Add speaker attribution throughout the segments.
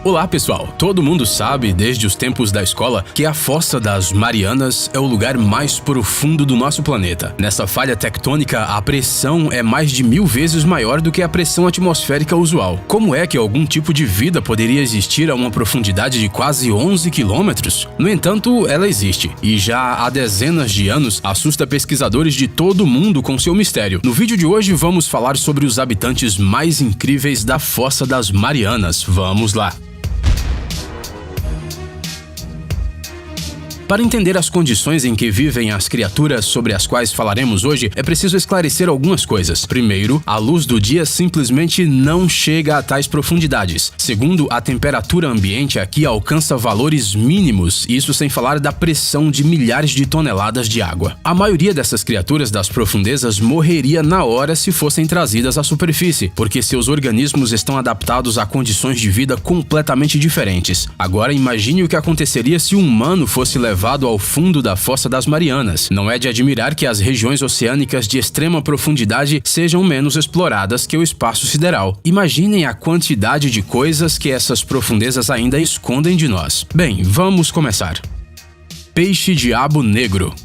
Speaker 1: Olá pessoal, todo mundo sabe desde os tempos da escola que a Fossa das Marianas é o lugar mais profundo do nosso planeta. Nessa falha tectônica, a pressão é mais de 1000 vezes maior do que a pressão atmosférica usual. Como é que algum tipo de vida poderia existir a uma profundidade de quase 11 quilômetros? No entanto, ela existe, e já há dezenas de anos assusta pesquisadores de todo o mundo com seu mistério. No vídeo de hoje vamos falar sobre os habitantes mais incríveis da Fossa das Marianas. Vamos lá! Para entender as condições em que vivem as criaturas sobre as quais falaremos hoje, é preciso esclarecer algumas coisas. Primeiro, a luz do dia simplesmente não chega a tais profundidades. Segundo, a temperatura ambiente aqui alcança valores mínimos, isso sem falar da pressão de milhares de toneladas de água. A maioria dessas criaturas das profundezas morreria na hora se fossem trazidas à superfície, porque seus organismos estão adaptados a condições de vida completamente diferentes. Agora imagine o que aconteceria se um humano fosse levado ao fundo da Fossa das Marianas. Não é de admirar que as regiões oceânicas de extrema profundidade sejam menos exploradas que o espaço sideral. Imaginem a quantidade de coisas que essas profundezas ainda escondem de nós. Bem, vamos começar. Peixe-diabo negro.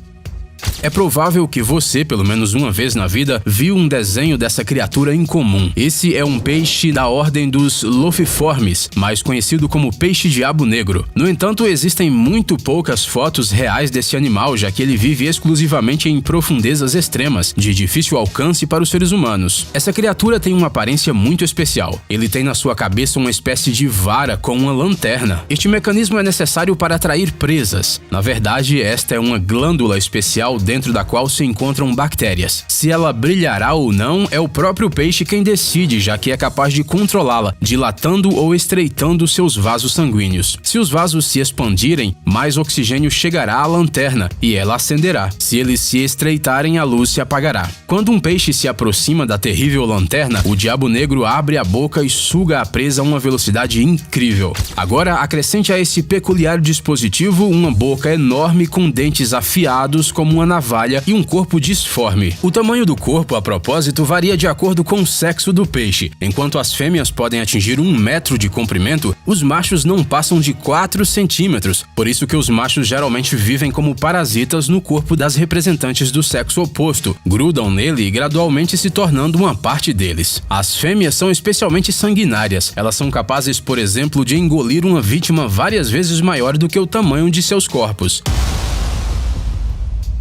Speaker 1: É provável que você, pelo menos uma vez na vida, viu um desenho dessa criatura incomum. Esse é um peixe da ordem dos Lophiiformes, mais conhecido como peixe-diabo negro. No entanto, existem muito poucas fotos reais desse animal, já que ele vive exclusivamente em profundezas extremas, de difícil alcance para os seres humanos. Essa criatura tem uma aparência muito especial. Ele tem na sua cabeça uma espécie de vara com uma lanterna. Este mecanismo é necessário para atrair presas. Na verdade, esta é uma glândula especial dentro da qual se encontram bactérias. Se ela brilhará ou não, é o próprio peixe quem decide, já que é capaz de controlá-la, dilatando ou estreitando seus vasos sanguíneos. Se os vasos se expandirem, mais oxigênio chegará à lanterna e ela acenderá. Se eles se estreitarem, a luz se apagará. Quando um peixe se aproxima da terrível lanterna, o diabo negro abre a boca e suga a presa a uma velocidade incrível. Agora, acrescente a esse peculiar dispositivo uma boca enorme com dentes afiados como uma navalha e um corpo disforme. O tamanho do corpo, a propósito, varia de acordo com o sexo do peixe. Enquanto as fêmeas podem atingir 1 metro de comprimento, os machos não passam de 4 centímetros. Por isso que os machos geralmente vivem como parasitas no corpo das representantes do sexo oposto, grudam nele e gradualmente se tornando uma parte deles. As fêmeas são especialmente sanguinárias. Elas são capazes, por exemplo, de engolir uma vítima várias vezes maior do que o tamanho de seus corpos.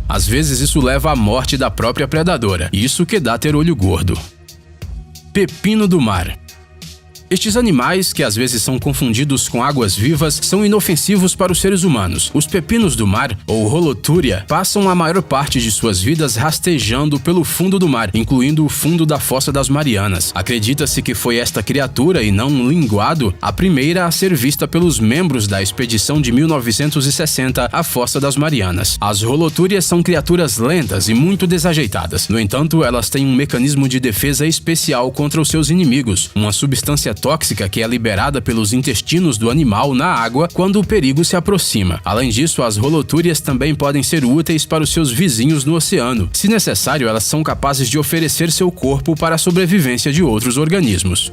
Speaker 1: Às vezes isso leva à morte da própria predadora. Isso que dá ter olho gordo. Pepino do mar. Estes animais, que às vezes são confundidos com águas-vivas, são inofensivos para os seres humanos. Os pepinos do mar, ou Holothuria, passam a maior parte de suas vidas rastejando pelo fundo do mar, incluindo o fundo da Fossa das Marianas. Acredita-se que foi esta criatura, e não um linguado, a primeira a ser vista pelos membros da expedição de 1960 à Fossa das Marianas. As Holothurias são criaturas lentas e muito desajeitadas. No entanto, elas têm um mecanismo de defesa especial contra os seus inimigos, uma substância tóxica que é liberada pelos intestinos do animal na água quando o perigo se aproxima. Além disso, as Holothurias também podem ser úteis para os seus vizinhos no oceano. Se necessário, elas são capazes de oferecer seu corpo para a sobrevivência de outros organismos.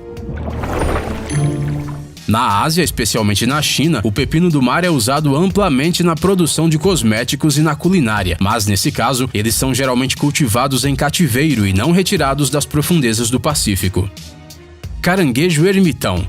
Speaker 1: Na Ásia, especialmente na China, o pepino do mar é usado amplamente na produção de cosméticos e na culinária, mas nesse caso, eles são geralmente cultivados em cativeiro e não retirados das profundezas do Pacífico. Caranguejo ermitão.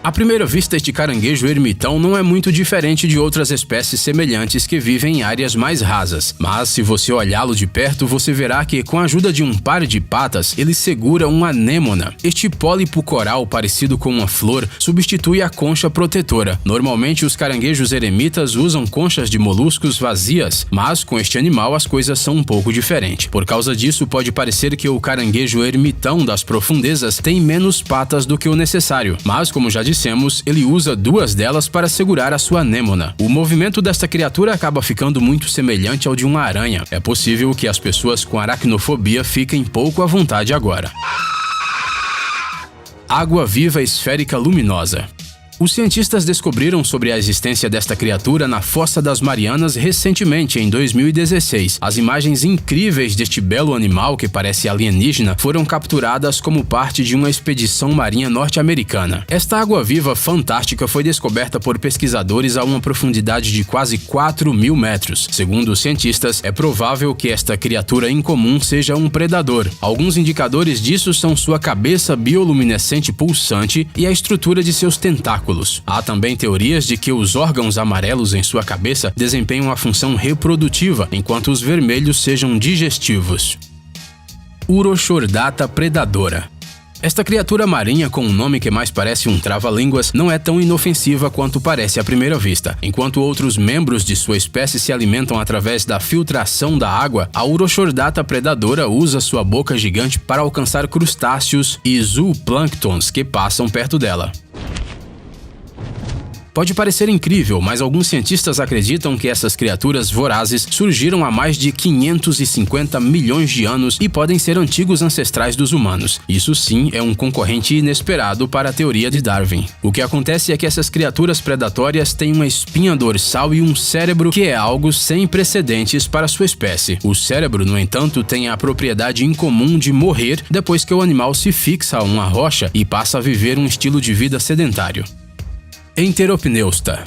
Speaker 1: À primeira vista, este caranguejo ermitão não é muito diferente de outras espécies semelhantes que vivem em áreas mais rasas. Mas se você olhá-lo de perto, você verá que, com a ajuda de um par de patas, ele segura uma anêmona. Este pólipo coral parecido com uma flor substitui a concha protetora. Normalmente, os caranguejos eremitas usam conchas de moluscos vazias, mas com este animal as coisas são um pouco diferentes. Por causa disso, pode parecer que o caranguejo ermitão das profundezas tem menos patas do que o necessário. Mas, como já dissemos, ele usa 2 delas para segurar a sua anêmona. O movimento desta criatura acaba ficando muito semelhante ao de uma aranha. É possível que as pessoas com aracnofobia fiquem pouco à vontade agora. Água-viva esférica luminosa. Os cientistas descobriram sobre a existência desta criatura na Fossa das Marianas recentemente, em 2016. As imagens incríveis deste belo animal que parece alienígena foram capturadas como parte de uma expedição marinha norte-americana. Esta água-viva fantástica foi descoberta por pesquisadores a uma profundidade de quase 4.000 metros. Segundo os cientistas, é provável que esta criatura incomum seja um predador. Alguns indicadores disso são sua cabeça bioluminescente pulsante e a estrutura de seus tentáculos. Há também teorias de que os órgãos amarelos em sua cabeça desempenham a função reprodutiva, enquanto os vermelhos sejam digestivos. Urochordata predadora. Esta criatura marinha, com um nome que mais parece um trava-línguas, não é tão inofensiva quanto parece à primeira vista. Enquanto outros membros de sua espécie se alimentam através da filtração da água, a Urochordata predadora usa sua boca gigante para alcançar crustáceos e zooplânctons que passam perto dela. Pode parecer incrível, mas alguns cientistas acreditam que essas criaturas vorazes surgiram há mais de 550 milhões de anos e podem ser antigos ancestrais dos humanos. Isso sim é um concorrente inesperado para a teoria de Darwin. O que acontece é que essas criaturas predatórias têm uma espinha dorsal e um cérebro que é algo sem precedentes para sua espécie. O cérebro, no entanto, tem a propriedade incomum de morrer depois que o animal se fixa a uma rocha e passa a viver um estilo de vida sedentário. Enteropneusta.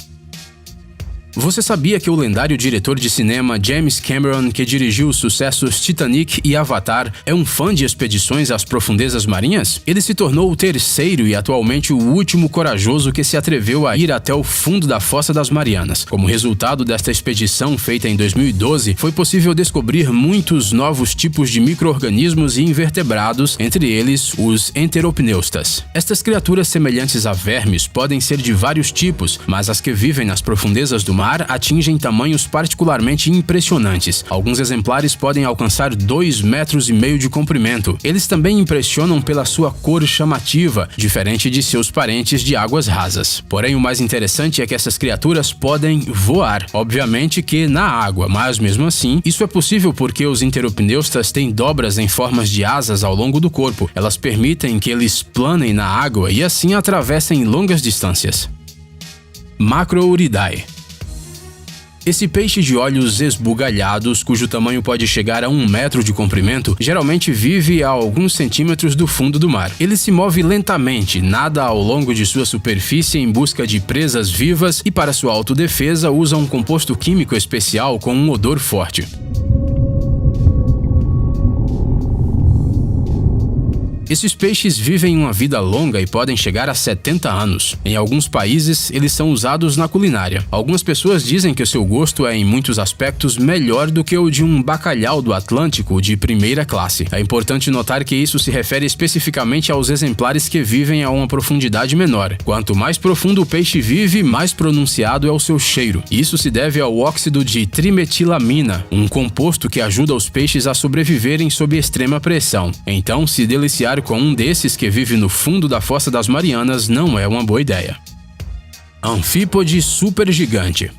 Speaker 1: Você sabia que o lendário diretor de cinema James Cameron, que dirigiu os sucessos Titanic e Avatar, é um fã de expedições às profundezas marinhas? Ele se tornou o terceiro e atualmente o último corajoso que se atreveu a ir até o fundo da Fossa das Marianas. Como resultado desta expedição feita em 2012, foi possível descobrir muitos novos tipos de micro-organismos e invertebrados, entre eles os enteropneustas. Estas criaturas semelhantes a vermes podem ser de vários tipos, mas as que vivem nas profundezas do mar atingem tamanhos particularmente impressionantes. Alguns exemplares podem alcançar 2,5 metros de comprimento. Eles também impressionam pela sua cor chamativa, diferente de seus parentes de águas rasas. Porém, o mais interessante é que essas criaturas podem voar. Obviamente que na água, mas mesmo assim, isso é possível porque os enteropneustas têm dobras em formas de asas ao longo do corpo. Elas permitem que eles planem na água e assim atravessem longas distâncias. Macrouridae. Esse peixe de olhos esbugalhados, cujo tamanho pode chegar a 1 metro de comprimento, geralmente vive a alguns centímetros do fundo do mar. Ele se move lentamente, nada ao longo de sua superfície em busca de presas vivas e, para sua autodefesa, usa um composto químico especial com um odor forte. Esses peixes vivem uma vida longa e podem chegar a 70 anos. Em alguns países, eles são usados na culinária. Algumas pessoas dizem que o seu gosto é, em muitos aspectos, melhor do que o de um bacalhau do Atlântico de primeira classe. É importante notar que isso se refere especificamente aos exemplares que vivem a uma profundidade menor. Quanto mais profundo o peixe vive, mais pronunciado é o seu cheiro. Isso se deve ao óxido de trimetilamina, um composto que ajuda os peixes a sobreviverem sob extrema pressão. Então, se deliciar com um desses que vive no fundo da Fossa das Marianas não é uma boa ideia. Anfípode supergigante.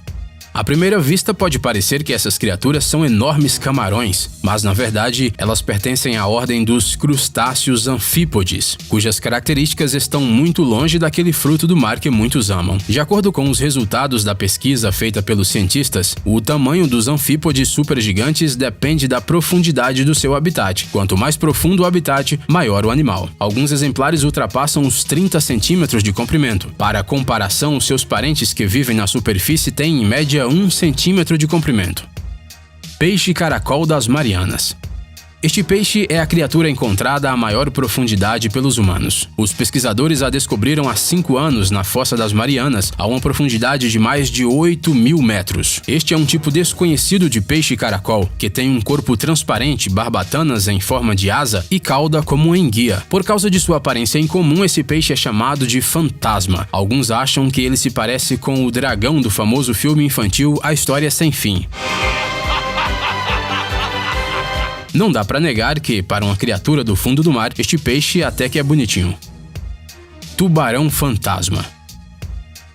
Speaker 1: À primeira vista pode parecer que essas criaturas são enormes camarões, mas na verdade elas pertencem à ordem dos crustáceos anfípodes, cujas características estão muito longe daquele fruto do mar que muitos amam. De acordo com os resultados da pesquisa feita pelos cientistas, o tamanho dos anfípodes supergigantes depende da profundidade do seu habitat. Quanto mais profundo o habitat, maior o animal. Alguns exemplares ultrapassam os 30 centímetros de comprimento. Para comparação, seus parentes que vivem na superfície têm em média 1 centímetro de comprimento. Peixe caracol das Marianas. Este peixe é a criatura encontrada a maior profundidade pelos humanos. Os pesquisadores a descobriram há 5 anos na Fossa das Marianas, a uma profundidade de mais de 8.000 metros. Este é um tipo desconhecido de peixe caracol, que tem um corpo transparente, barbatanas em forma de asa e cauda como enguia. Por causa de sua aparência incomum, esse peixe é chamado de fantasma. Alguns acham que ele se parece com o dragão do famoso filme infantil A História Sem Fim. Não dá pra negar que, para uma criatura do fundo do mar, este peixe até que é bonitinho. Tubarão fantasma.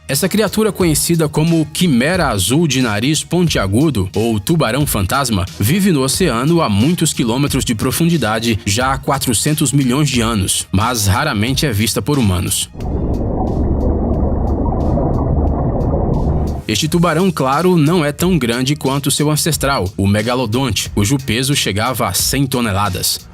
Speaker 1: Essa criatura, conhecida como quimera azul de nariz pontiagudo ou tubarão fantasma, vive no oceano a muitos quilômetros de profundidade já há 400 milhões de anos, mas raramente é vista por humanos. Este tubarão, claro, não é tão grande quanto seu ancestral, o megalodonte, cujo peso chegava a 100 toneladas.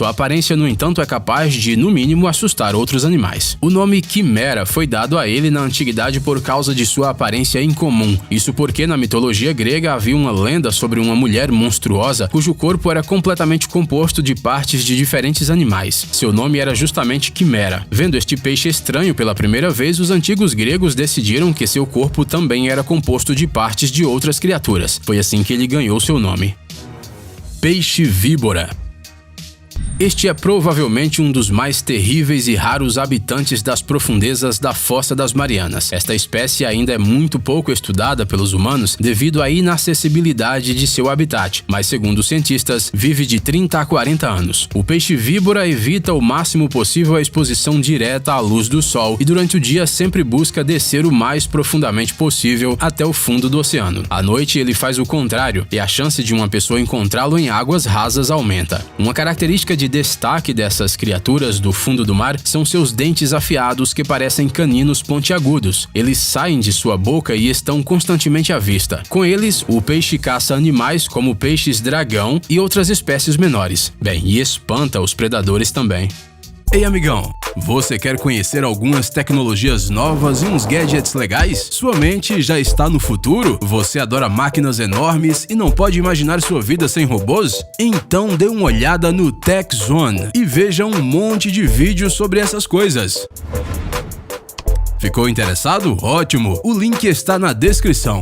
Speaker 1: Sua aparência, no entanto, é capaz de, no mínimo, assustar outros animais. O nome quimera foi dado a ele na antiguidade por causa de sua aparência incomum. Isso porque, na mitologia grega, havia uma lenda sobre uma mulher monstruosa cujo corpo era completamente composto de partes de diferentes animais. Seu nome era justamente quimera. Vendo este peixe estranho pela primeira vez, os antigos gregos decidiram que seu corpo também era composto de partes de outras criaturas. Foi assim que ele ganhou seu nome. Peixe-víbora. Este é provavelmente um dos mais terríveis e raros habitantes das profundezas da Fossa das Marianas. Esta espécie ainda é muito pouco estudada pelos humanos devido à inacessibilidade de seu habitat, mas segundo os cientistas, vive de 30 a 40 anos. O peixe-víbora evita o máximo possível a exposição direta à luz do sol e durante o dia sempre busca descer o mais profundamente possível até o fundo do oceano. À noite ele faz o contrário e a chance de uma pessoa encontrá-lo em águas rasas aumenta. Uma característica de destaque dessas criaturas do fundo do mar são seus dentes afiados que parecem caninos pontiagudos. Eles saem de sua boca e estão constantemente à vista. Com eles, o peixe caça animais como peixes-dragão e outras espécies menores. Bem, e espanta os predadores também. Ei, amigão! Você quer conhecer algumas tecnologias novas e uns gadgets legais? Sua mente já está no futuro? Você adora máquinas enormes e não pode imaginar sua vida sem robôs? Então dê uma olhada no Tech Zone e veja um monte de vídeos sobre essas coisas. Ficou interessado? Ótimo! O link está na descrição.